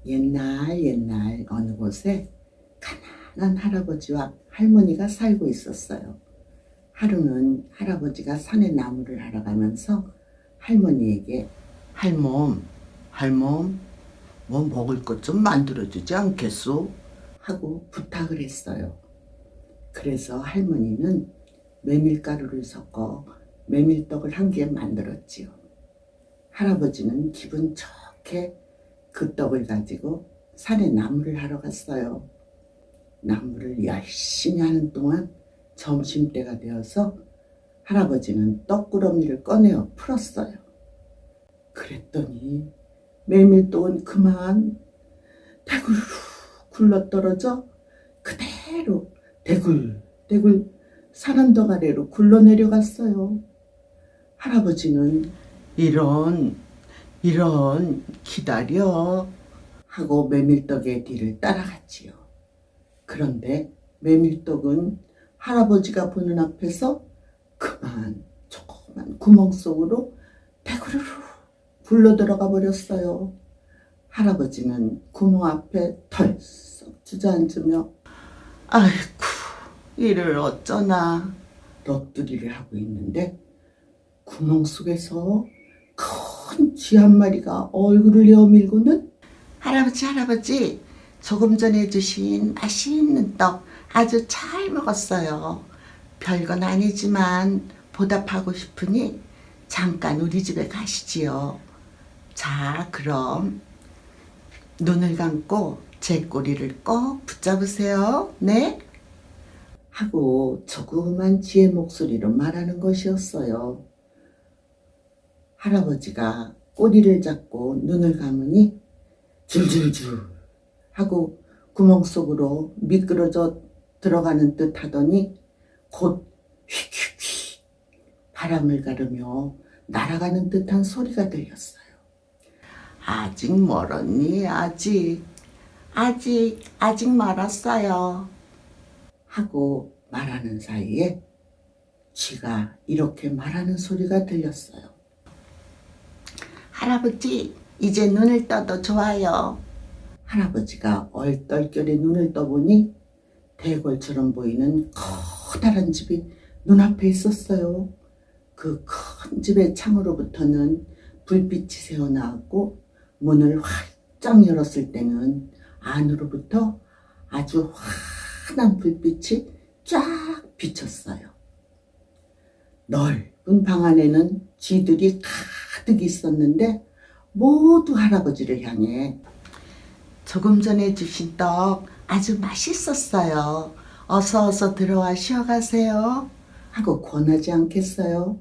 옛날 어느 곳에 가난한 할아버지와 할머니가 살고 있었어요. 하루는 할아버지가 산에 나무를 하러 가면서 할머니에게 할멈, 뭐 먹을 것 좀 만들어주지 않겠소? 하고 부탁을 했어요. 그래서 할머니는 메밀가루를 섞어 메밀떡을 한 개 만들었지요. 할아버지는 기분 좋게 그 떡을 가지고 산에 나무를 하러 갔어요. 나무를 열심히 하는 동안 점심때가 되어서 할아버지는 떡꾸러미를 꺼내어 풀었어요. 그랬더니 메밀떡은 그만 대굴 굴러떨어져 그대로 대굴대굴 산 언덕 아래로 굴러내려갔어요. 할아버지는 이런 기다려 하고 메밀떡의 뒤를 따라갔지요. 그런데 메밀떡은 할아버지가 보는 앞에서 그만 조그만 구멍 속으로 대구르르 굴러 들어가 버렸어요. 할아버지는 구멍 앞에 털썩 주저앉으며 아이쿠 이를 어쩌나 넋두리를 하고 있는데 구멍 속에서 큰 쥐 한 마리가 얼굴을 내어밀고는 할아버지 조금 전에 주신 맛있는 떡 아주 잘 먹었어요. 별건 아니지만 보답하고 싶으니 잠깐 우리 집에 가시지요. 자, 그럼 눈을 감고 제 꼬리를 꼭 붙잡으세요. 네? 하고 조그만 쥐의 목소리로 말하는 것이었어요. 할아버지가 꼬리를 잡고 눈을 감으니 줄줄줄 하고 구멍 속으로 미끄러져 들어가는 듯 하더니 곧 휙휙휙 바람을 가르며 날아가는 듯한 소리가 들렸어요. 아직 멀었니? 아직 멀었어요. 하고 말하는 사이에 쥐가 이렇게 말하는 소리가 들렸어요. 할아버지, 이제 눈을 떠도 좋아요. 할아버지가 얼떨결에 눈을 떠보니 대궐처럼 보이는 커다란 집이 눈앞에 있었어요. 그 큰 집의 창으로부터는 불빛이 새어나왔고 문을 활짝 열었을 때는 안으로부터 아주 환한 불빛이 쫙 비쳤어요. 넓은 방 안에는 쥐들이 가득 있었는데 모두 할아버지를 향해 조금 전에 주신 떡 아주 맛있었어요. 어서 들어와 쉬어가세요. 하고 권하지 않겠어요.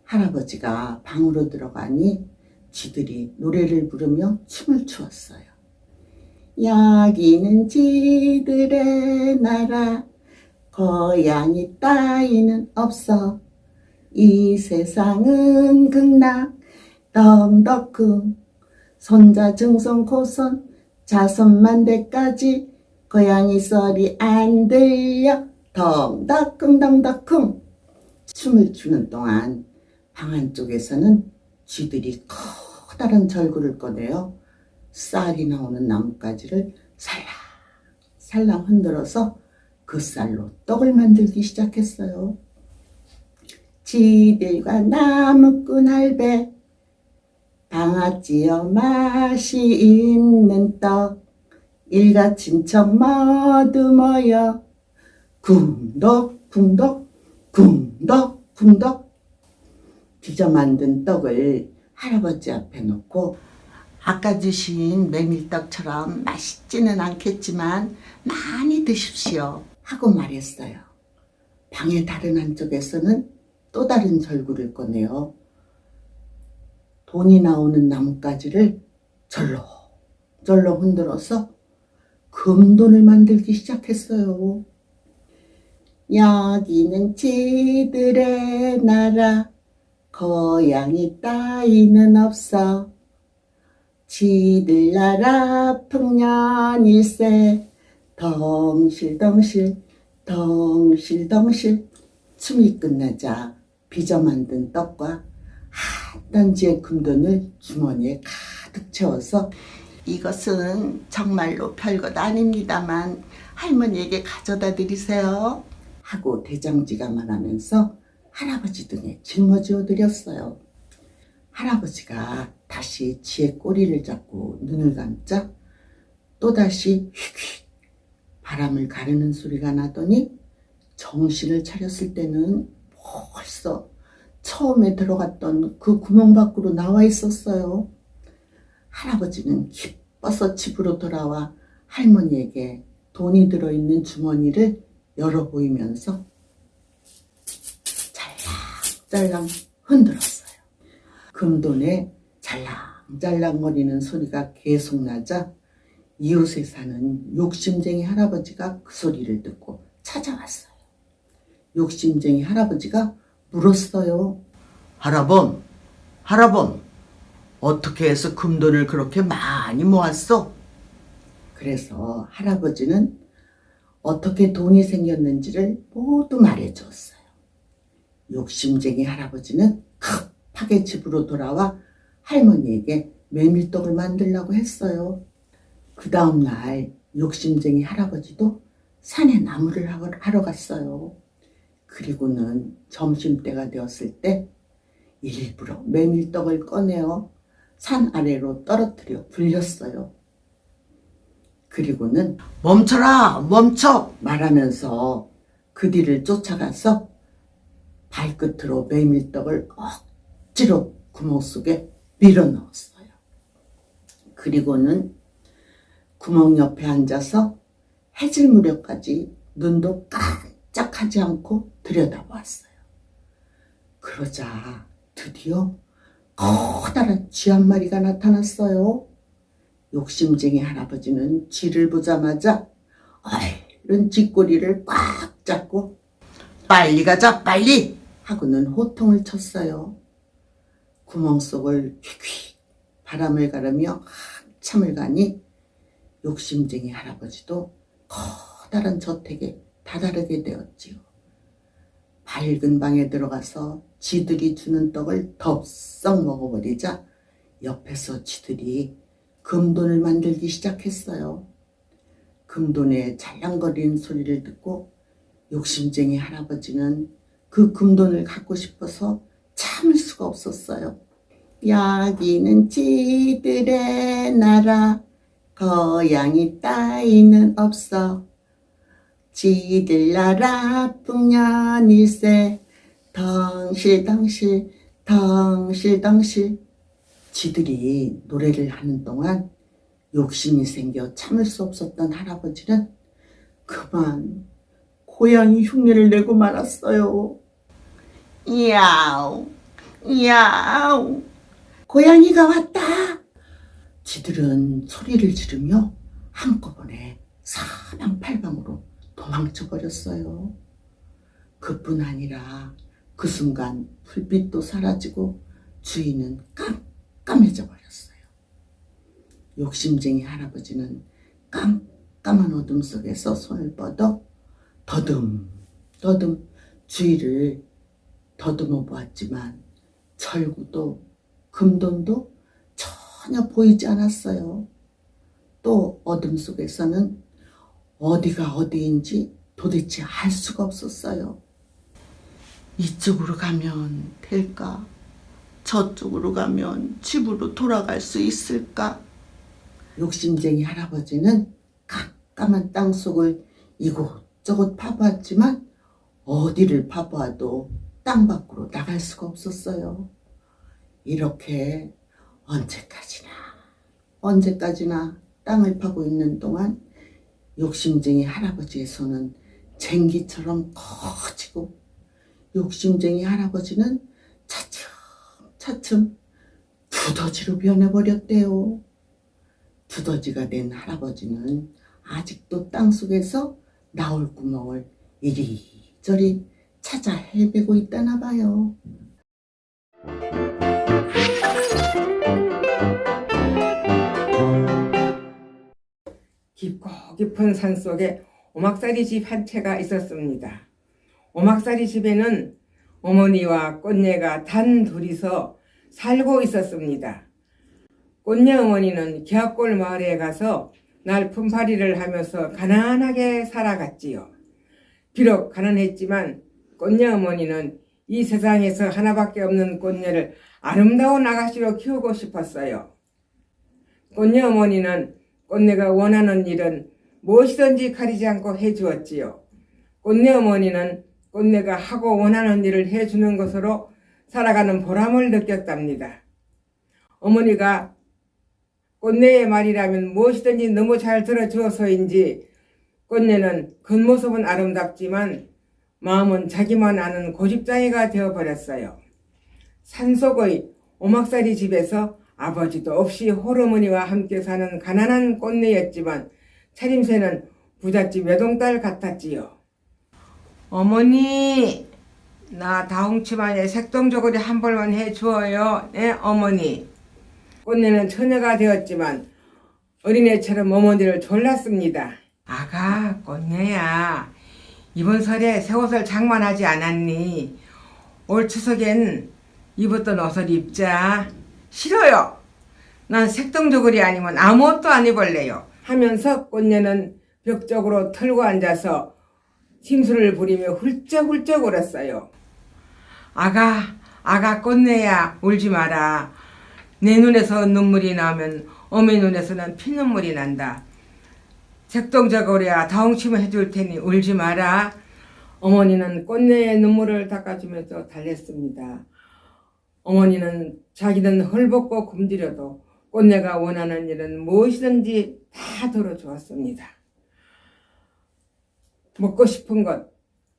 할아버지가 방으로 들어가니 쥐들이 노래를 부르며 춤을 추었어요. 여기는 쥐들의 나라 고양이 따위는 없어 이 세상은 극락 덩덕쿵 손자 증손 고손 자손만대까지 고양이 소리 안 들려 덩덕쿵 덩덕쿵 춤을 추는 동안 방 안쪽에서는 쥐들이 커다란 절구를 꺼내어 쌀이 나오는 나뭇가지를 살랑살랑 흔들어서 그 쌀로 떡을 만들기 시작했어요. 쥐들과 나무꾼 할배 방아찌어 맛이 있는 떡 일가 친척 모두 모여 쿵덕쿵덕 쿵덕쿵덕 빚어 만든 떡을 할아버지 앞에 놓고 아까 주신 메밀떡처럼 맛있지는 않겠지만 많이 드십시오 하고 말했어요. 방의 다른 한쪽에서는 또 다른 절구를 꺼내어 돈이 나오는 나뭇가지를 절렁절렁 흔들어서 금돈을 만들기 시작했어요. 여기는 쥐들의 나라 고양이 따위는 없어 쥐들 나라 풍년일세 덩실덩실 춤이 끝나자 빚어 만든 떡과 한 단지의 금돈을 주머니에 가득 채워서 이것은 정말로 별것 아닙니다만 할머니에게 가져다 드리세요. 하고 대장지가 말하면서 할아버지 등에 짊어지어 드렸어요. 할아버지가 다시 지의 꼬리를 잡고 눈을 감자 또다시 휙휙 바람을 가르는 소리가 나더니 정신을 차렸을 때는 벌써 처음에 들어갔던 그 구멍 밖으로 나와 있었어요. 할아버지는 기뻐서 집으로 돌아와 할머니에게 돈이 들어있는 주머니를 열어 보이면서 잘랑잘랑 흔들었어요. 금돈에 잘랑잘랑거리는 소리가 계속 나자 이웃에 사는 욕심쟁이 할아버지가 그 소리를 듣고 찾아왔어요. 욕심쟁이 할아버지가 물었어요. 할아범, 어떻게 해서 금돈을 그렇게 많이 모았어? 그래서 할아버지는 어떻게 돈이 생겼는지를 모두 말해주었어요. 욕심쟁이 할아버지는 급하게 집으로 돌아와 할머니에게 메밀떡을 만들려고 했어요. 그 다음날 욕심쟁이 할아버지도 산에 나무를 하러 갔어요. 그리고는 점심때가 되었을 때 일부러 메밀떡을 꺼내어 산 아래로 떨어뜨려 불렸어요. 그리고는 멈춰라, 멈춰! 말하면서 그 뒤를 쫓아가서 발끝으로 메밀떡을 억지로 구멍 속에 밀어 넣었어요. 그리고는 구멍 옆에 앉아서 해질 무렵까지 눈도 깜짝하지 않고 들여다보았어요. 그러자 드디어 커다란 쥐 한 마리가 나타났어요. 욕심쟁이 할아버지는 쥐를 보자마자 얼른 쥐꼬리를 꽉 잡고 빨리 가자, 빨리! 하고는 호통을 쳤어요. 구멍 속을 휙휙 바람을 가르며 한참을 가니 욕심쟁이 할아버지도 커다란 저택에 다다르게 되었지요. 밝은 방에 들어가서 쥐들이 주는 떡을 덥석 먹어버리자 옆에서 쥐들이 금돈을 만들기 시작했어요. 금돈에 잘랑거리는 소리를 듣고 욕심쟁이 할아버지는 그 금돈을 갖고 싶어서 참을 수가 없었어요. 여기는 쥐들의 나라, 고양이 따위는 없어. 쥐들 나라 풍년일세, 덩실덩실 덩실덩실. 쥐들이 노래를 하는 동안 욕심이 생겨 참을 수 없었던 할아버지는 그만 고양이 흉내를 내고 말았어요. 야우 야우, 고양이가 왔다. 쥐들은 소리를 지르며 한꺼번에 사방팔방으로 도망쳐 버렸어요. 그뿐 아니라 그 순간 불빛도 사라지고 주위는 깜깜해져 버렸어요. 욕심쟁이 할아버지는 깜깜한 어둠 속에서 손을 뻗어 더듬더듬 주위를 더듬어 보았지만 절구도 금돈도 전혀 보이지 않았어요. 또 어둠 속에서는 어디가 어디인지 도대체 알 수가 없었어요. 이쪽으로 가면 될까? 저쪽으로 가면 집으로 돌아갈 수 있을까? 욕심쟁이 할아버지는 깜깜한 땅속을 이곳저곳 파보았지만 어디를 파보아도 땅 밖으로 나갈 수가 없었어요. 이렇게 언제까지나 땅을 파고 있는 동안 욕심쟁이 할아버지의 손은 쟁기처럼 커지고 욕심쟁이 할아버지는 차츰 두더지로 변해버렸대요. 두더지가 된 할아버지는 아직도 땅속에서 나올 구멍을 이리저리 찾아 헤매고 있다나 봐요. 깊고 깊은 산속에 오막살이 집 한 채가 있었습니다. 오막살이 집에는 어머니와 꽃녀가 단 둘이서 살고 있었습니다. 꽃녀 어머니는 기압골 마을에 가서 날품팔이를 하면서 가난하게 살아갔지요. 비록 가난했지만 꽃녀 어머니는 이 세상에서 하나밖에 없는 꽃녀를 아름다운 아가씨로 키우고 싶었어요. 꽃녀 어머니는 꽃녀가 원하는 일은 무엇이든지 가리지 않고 해주었지요. 꽃녀 어머니는 꽃녀가 하고 원하는 일을 해주는 것으로 살아가는 보람을 느꼈답니다. 어머니가 꽃녀의 말이라면 무엇이든지 너무 잘 들어주어서인지 꽃녀는 겉모습은 아름답지만 마음은 자기만 아는 고집장이가 되어버렸어요. 산속의 오막살이 집에서 아버지도 없이 홀어머니와 함께 사는 가난한 꽃녀였지만 차림새는 부잣집 외동딸 같았지요. 어머니, 나 다홍치마에 색동저고리 한 벌만 해주어요. 네, 어머니. 꽃녀는 처녀가 되었지만 어린애처럼 어머니를 졸랐습니다. 아가, 꽃녀야. 이번 설에 새 옷을 장만하지 않았니? 올 추석엔 입었던 옷을 입자. 싫어요. 난 색동저고리 아니면 아무것도 안 입을래요. 하면서 꽃녀는 벽 쪽으로 털고 앉아서 심술을 부리며 훌쩍훌쩍 울었어요. 아가 꽃녀야, 울지 마라. 내 눈에서 눈물이 나면 어미 눈에서는 피눈물이 난다. 색동저고리야, 다홍치마 해줄 테니 울지 마라. 어머니는 꽃녀의 눈물을 닦아주면서 달랬습니다. 어머니는 자기는 헐벗고 굶주려도 꽃녀가 원하는 일은 무엇이든지 다 들어주었습니다. 먹고 싶은 것,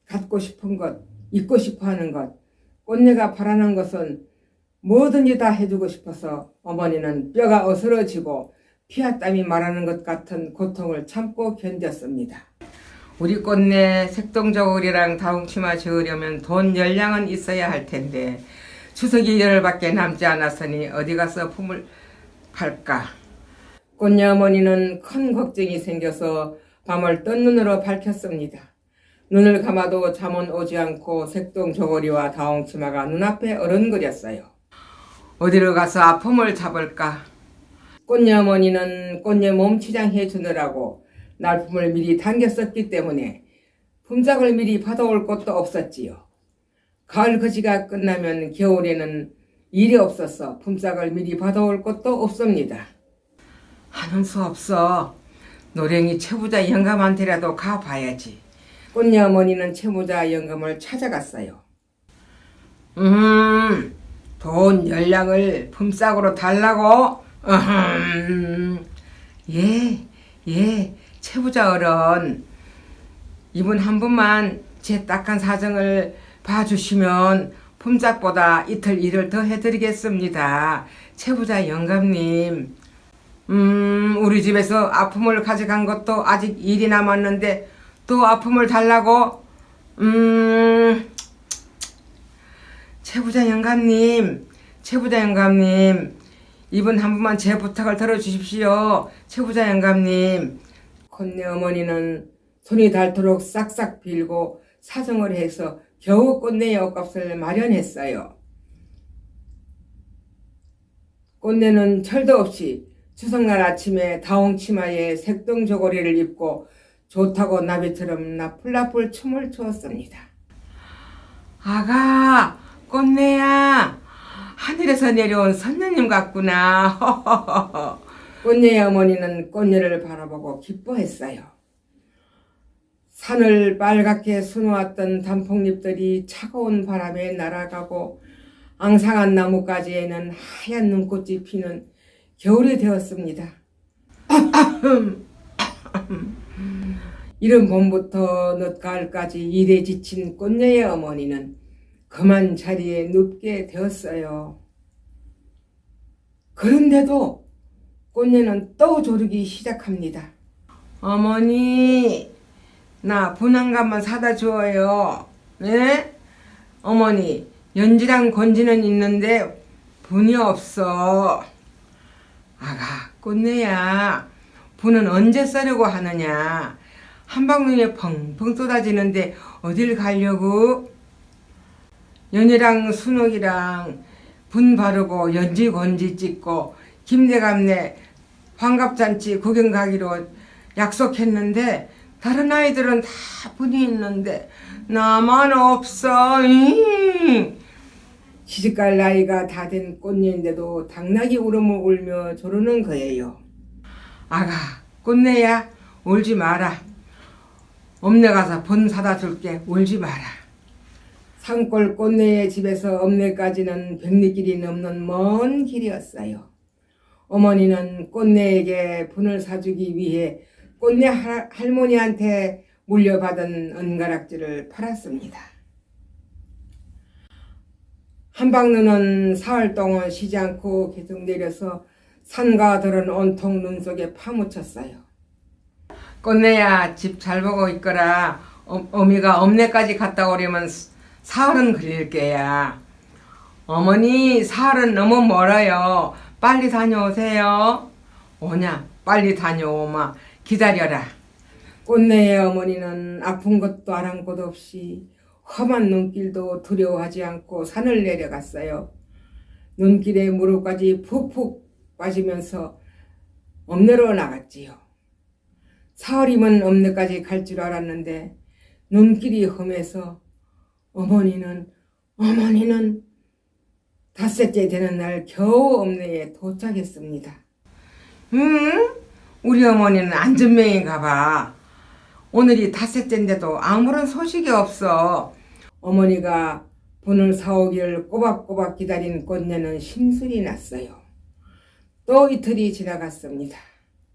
갖고 싶은 것, 입고 싶어 하는 것, 꽃녀가 바라는 것은 뭐든지 다 해주고 싶어서 어머니는 뼈가 어스러지고 피와 땀이 마르는 것 같은 고통을 참고 견뎠습니다. 우리 꽃내 색동저고리랑 다홍치마 지으려면 돈 열량은 있어야 할 텐데 추석이 열흘밖에 남지 않았으니 어디 가서 품을 팔까? 꽃녀 어머니는 큰 걱정이 생겨서 밤을 뜬 눈으로 밝혔습니다. 눈을 감아도 잠은 오지 않고 색동저고리와 다홍치마가 눈앞에 어른거렸어요. 어디로 가서 아픔을 잡을까? 꽃녀 어머니는 꽃녀 몸치장 해주느라고 날품을 미리 당겼었기 때문에 품삯을 미리 받아올 것도 없었지요. 가을 거지가 끝나면 겨울에는 일이 없어서 품삯을 미리 받아올 것도 없습니다. 하는 수 없어. 노랭이 채부자 영감한테라도 가봐야지. 꽃녀 어머니는 채부자 영감을 찾아갔어요. 돈 열량을 품삯으로 달라고? 예, 채부자 어른. 이분 한 분만 제 딱한 사정을 봐주시면 품삯보다 이틀 일을 더 해드리겠습니다. 채부자 영감님. 우리 집에서 아픔을 가져간 것도 아직 일이 남았는데 또 아픔을 달라고? 채부자 영감님, 이분 한 분만 제 부탁을 들어주십시오. 채부자 영감님. 꽃녀 어머니는 손이 닳도록 싹싹 빌고 사정을 해서 겨우 꽃녀의 옷값을 마련했어요. 꽃녀는 철도 없이 추석날 아침에 다홍치마에 색동저고리를 입고 좋다고 나비처럼 나풀나풀 춤을 추었습니다. 아가, 꽃녀야, 하늘에서 내려온 선녀님 같구나. 꽃녀의 어머니는 꽃녀를 바라보고 기뻐했어요. 산을 빨갛게 수놓았던 단풍잎들이 차가운 바람에 날아가고 앙상한 나뭇가지에는 하얀 눈꽃이 피는 겨울이 되었습니다. 이른 봄부터 늦가을까지 일에 지친 꽃녀의 어머니는 그만 자리에 눕게 되었어요. 그런데도 꽃녀는 또 조르기 시작합니다. 어머니, 나 분 한 갑만 사다 주어요. 네? 어머니, 연지랑 건지는 있는데 분이 없어. 아가, 꽃녀야, 분은 언제 쓰려고 하느냐? 한방눈에 펑펑 쏟아지는데 어딜 가려고? 연이랑 순옥이랑 분 바르고 연지 건지 찍고 김대감네 환갑잔치 구경 가기로 약속했는데 다른 아이들은 다 분이 있는데 나만 없어. 시집갈 나이가 다 된 꽃내인데도 당나귀 울음을 울며 조르는 거예요. 아가, 꽃내야 울지 마라. 엄내 가서 본 사다 줄게. 울지 마라. 산골 꽃내의 집에서 엄내까지는 백리길이 넘는 먼 길이었어요. 어머니는 꽃내에게 분을 사주기 위해 꽃내 할머니한테 물려받은 은가락지를 팔았습니다. 한방눈은 사흘 동안 쉬지 않고 계속 내려서 산과 들은 온통 눈 속에 파묻혔어요. 꽃내야, 집 잘 보고 있거라. 어미가 엄내까지 갔다 오려면 사흘은 걸릴 게야. 어머니, 사흘은 너무 멀어요. 빨리 다녀오세요. 오냐, 빨리 다녀오마. 기다려라. 꽃내의 어머니는 아픈 것도 아랑곳 없이 험한 눈길도 두려워하지 않고 산을 내려갔어요. 눈길에 무릎까지 푹푹 빠지면서 엄내로 나갔지요. 사흘이면 엄내까지 갈 줄 알았는데 눈길이 험해서 어머니는 닷새째 되는 날 겨우 엄내에 도착했습니다. 우리 어머니는 안전명인가 봐. 오늘이 닷새째인데도 아무런 소식이 없어. 어머니가 분을 사오길 꼬박꼬박 기다린 꽃내는 심술이 났어요. 또 이틀이 지나갔습니다.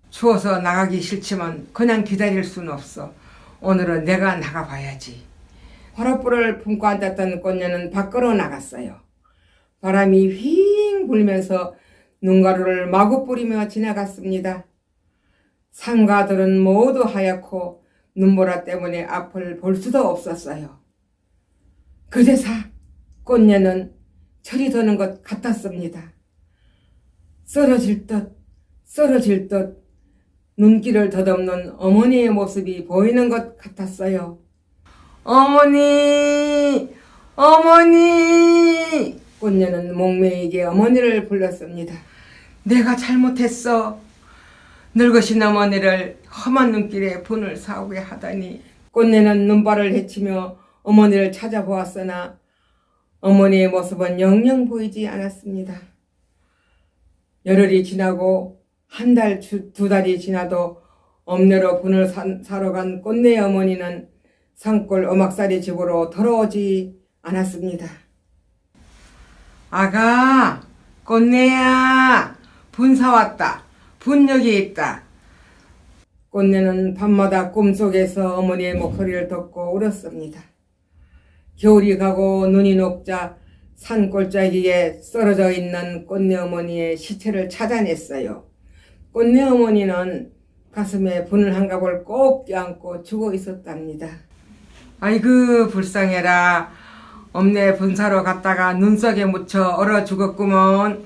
추워서 나가기 싫지만 그냥 기다릴 순 없어. 오늘은 내가 나가봐야지. 화롯불을 품고 앉았던 꽃녀는 밖으로 나갔어요. 바람이 휘잉 불면서 눈가루를 마구 뿌리며 지나갔습니다. 상가들은 모두 하얗고 눈보라 때문에 앞을 볼 수도 없었어요. 그제서 꽃녀는 철이 드는 것 같았습니다. 쓰러질 듯 눈길을 덧없는 어머니의 모습이 보이는 것 같았어요. 어머니! 꽃녀는 목매이게 어머니를 불렀습니다. 내가 잘못했어. 늙으신 어머니를 험한 눈길에 분을 사오게 하다니. 꽃녀는 눈발을 헤치며 어머니를 찾아보았으나 어머니의 모습은 영영 보이지 않았습니다. 열흘이 지나고 한 달, 두 달이 지나도 엄내로 분을 사러 간 꽃내 어머니는 산골 오막살이 집으로 돌아오지 않았습니다. 아가, 꽃내야, 분 사왔다. 분 여기 있다. 꽃내는 밤마다 꿈속에서 어머니의 목소리를 듣고 울었습니다. 겨울이 가고 눈이 녹자 산골짜기에 쓰러져 있는 꽃내 어머니의 시체를 찾아냈어요. 꽃내 어머니는 가슴에 분을 한 갑을 꼭 껴안고 죽어 있었답니다. 아이고 불쌍해라. 엄내 분사로 갔다가 눈 속에 묻혀 얼어 죽었구먼.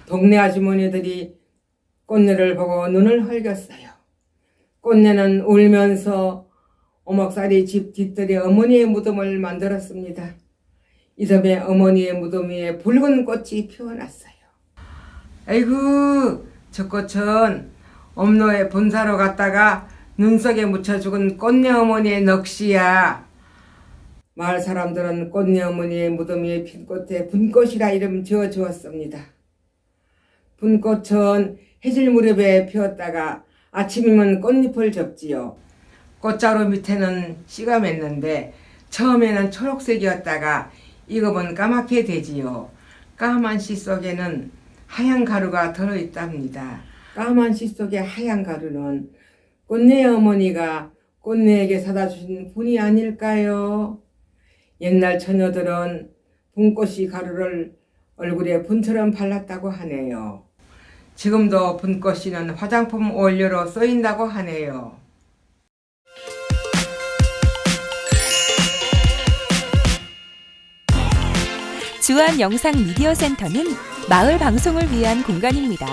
동네 아주머니들이 꽃내를 보고 눈을 흘겼어요. 꽃내는 울면서 오목살이 집 뒤뜰에 어머니의 무덤을 만들었습니다. 이듬해 어머니의 무덤 위에 붉은 꽃이 피어났어요. 아이고 저 꽃은 엄노의 분사로 갔다가 눈 속에 묻혀 죽은 꽃내 어머니의 넋이야. 마을 사람들은 꽃내 어머니의 무덤 위에 핀 꽃에 분꽃이라 이름 지어 주었습니다. 분꽃은 해질 무렵에 피었다가 아침이면 꽃잎을 접지요. 꽃자루 밑에는 씨가 맺는데 처음에는 초록색이었다가 익으면 까맣게 되지요. 까만 씨 속에는 하얀 가루가 들어있답니다. 까만 씨 속의 하얀 가루는 꽃내 어머니가 꽃내에게 사다 주신 분이 아닐까요? 옛날 처녀들은 분꽃이 가루를 얼굴에 분처럼 발랐다고 하네요. 지금도 분꽃씨는 화장품 원료로 쓰인다고 하네요. 주한 영상 미디어 센터는 마을 방송을 위한 공간입니다.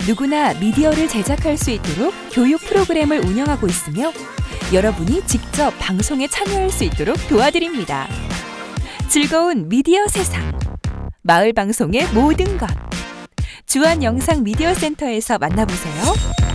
누구나 미디어를 제작할 수 있도록 교육 프로그램을 운영하고 있으며 여러분이 직접 방송에 참여할 수 있도록 도와드립니다. 즐거운 미디어 세상, 마을 방송의 모든 것. 주한 영상 미디어 센터에서 만나보세요.